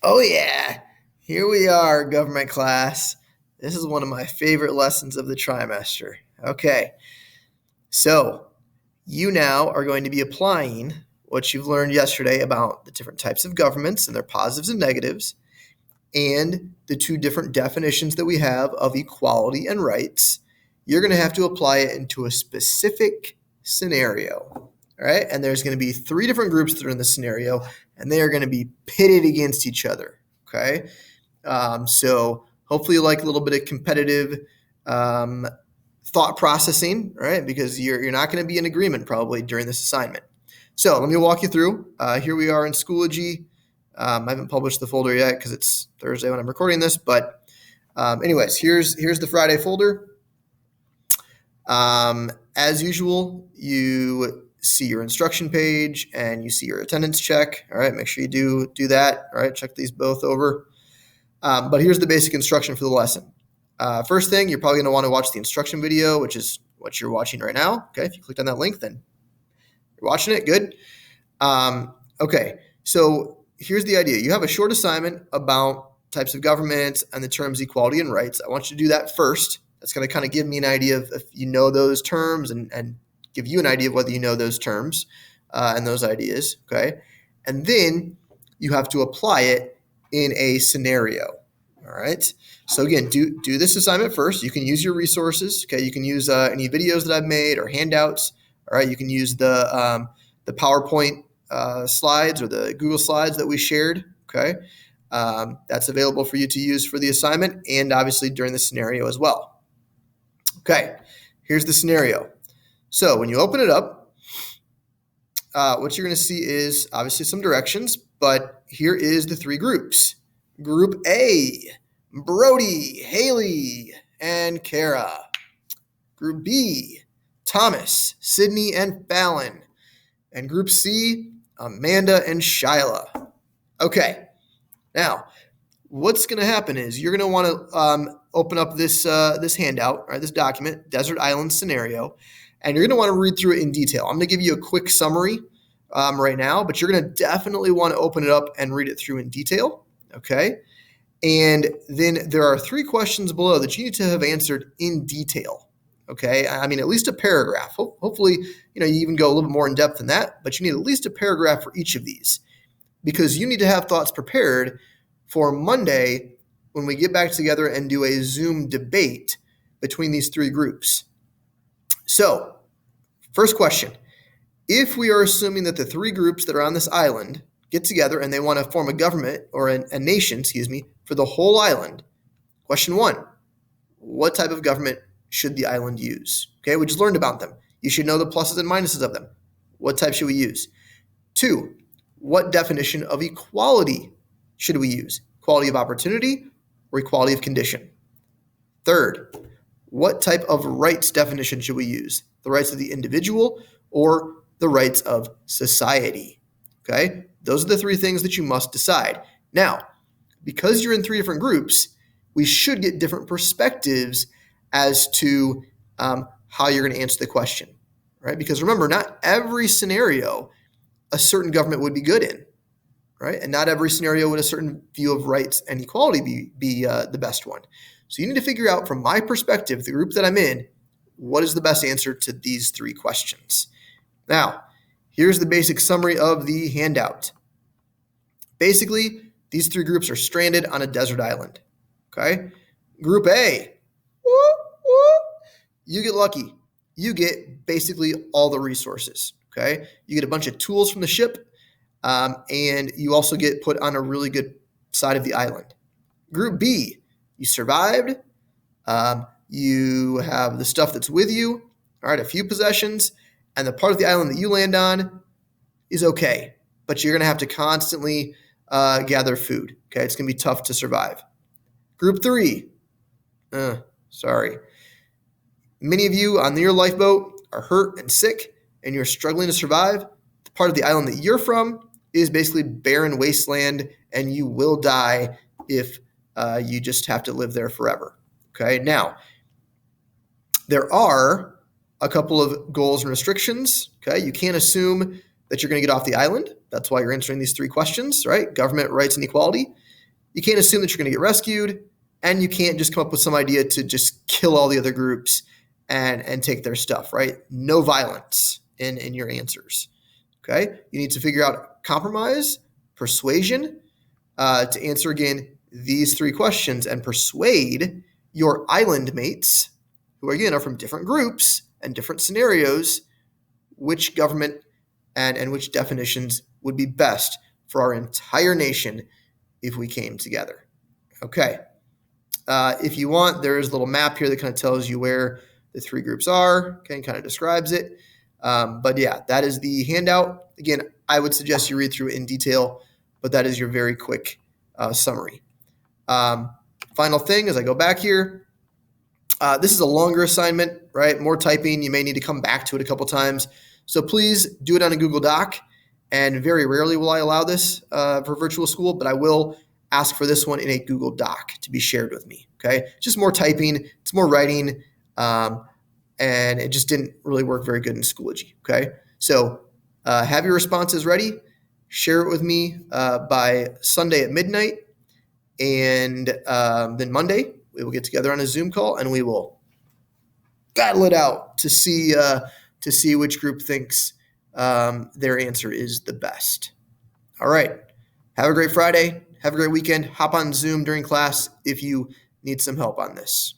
Oh, yeah. Here we are, government class. This is one of my favorite lessons of the trimester. Okay, so you now are going to be applying what you've learned yesterday about the different types of governments and their positives and negatives, and the two different definitions that we have of equality and rights. You're going to have to apply it into a specific scenario. All right, and there's going to be three different groups that are in the scenario, and they are going to be pitted against each other. Okay, so hopefully you like a little bit of competitive um, thought processing, right? Because you're not going to be in agreement probably during this assignment. So let me walk you through. Here we are in Schoology. I haven't published the folder yet because it's Thursday when I'm recording this, but anyways, here's the Friday folder. As usual, you see your instruction page and you see your attendance check. All right, make sure you do that. All right, check these both over. But here's the basic instruction for the lesson. First thing, you're probably going to want to watch the instruction video, which is what you're watching right now. Okay, if you clicked on that link, then you're watching it. Good. Okay, so here's the idea. You have a short assignment about types of governments and the terms equality and rights. I want you to do that first. That's going to kind of give me an idea of if you know those terms and give you an idea of whether you know those terms and those ideas. Okay, and then you have to apply it in a scenario. All right. So again, do this assignment first. You can use your resources. Okay. You can use any videos that I've made or handouts. All right. You can use the PowerPoint slides or the Google slides that we shared. Okay. That's available for you to use for the assignment and obviously during the scenario as well. Okay. Here's the scenario. So when you open it up, what you're going to see is obviously some directions, but here is the three groups. Group A, Brody, Haley, and Kara. Group B, Thomas, Sydney, and Fallon. And Group C, Amanda and Shyla. Okay, now what's going to happen is you're going to want to open up this handout, right, this document, Desert Island Scenario, and you're going to want to read through it in detail. I'm going to give you a quick summary right now, but you're going to definitely want to open it up and read it through in detail. Okay. And then there are three questions below that you need to have answered in detail. Okay. I mean, at least a paragraph. Hopefully, you even go a little bit more in depth than that, but you need at least a paragraph for each of these because you need to have thoughts prepared for Monday when we get back together and do a Zoom debate between these three groups. So, first question. If we are assuming that the three groups that are on this island get together and they want to form a government or a nation, for the whole island. Question one, what type of government should the island use? Okay, we just learned about them. You should know the pluses and minuses of them. What type should we use? Two, what definition of equality should we use? Equality of opportunity or equality of condition? Third, what type of rights definition should we use? The rights of the individual or the rights of society? Okay, those are the three things that you must decide. Now, because you're in three different groups, we should get different perspectives as to how you're going to answer the question, right? Because remember, not every scenario a certain government would be good in, right? And not every scenario would a certain view of rights and equality be the best one. So you need to figure out, from my perspective, the group that I'm in, what is the best answer to these three questions. Now, here's the basic summary of the handout. Basically, these three groups are stranded on a desert island. Okay? Group A, you get lucky. You get basically all the resources. Okay? You get a bunch of tools from the ship, and you also get put on a really good side of the island. Group B, you survived. You have the stuff that's with you. All right, a few possessions, and the part of the island that you land on is okay, but you're going to have to constantly gather food. Okay, it's going to be tough to survive. Group 3, sorry. Many of you on your lifeboat are hurt and sick, and you're struggling to survive. The part of the island that you're from is basically barren wasteland, and you will die if you just have to live there forever. Okay, now, there are a couple of goals and restrictions. Okay, you can't assume that you're going to get off the island. That's why you're answering these three questions, right? Government, rights, and equality. you can't assume that you're going to get rescued, and you can't just come up with some idea to just kill all the other groups and take their stuff, right? No violence in your answers, okay? You need to figure out compromise, persuasion, to answer, again, these three questions and persuade your island mates, who, again, are from different groups and different scenarios, which government and which definitions would be best for our entire nation if we came together. Okay. If you want, there is a little map here that kind of tells you where the three groups are, okay, and kind of describes it. But yeah, that is the handout. Again, I would suggest you read through it in detail, but that is your very quick summary. Final thing as I go back here, this is a longer assignment, right? More typing. You may need to come back to it a couple times. So please do it on a Google Doc. And very rarely will I allow this for virtual school, but I will ask for this one in a Google Doc to be shared with me, okay? Just more typing, it's more writing, and it just didn't really work very good in Schoology, okay? So have your responses ready. Share it with me by Sunday at midnight, and then Monday we will get together on a Zoom call and we will battle it out to see which group thinks their answer is the best. All right. Have a great Friday. Have a great weekend. Hop on Zoom during class if you need some help on this.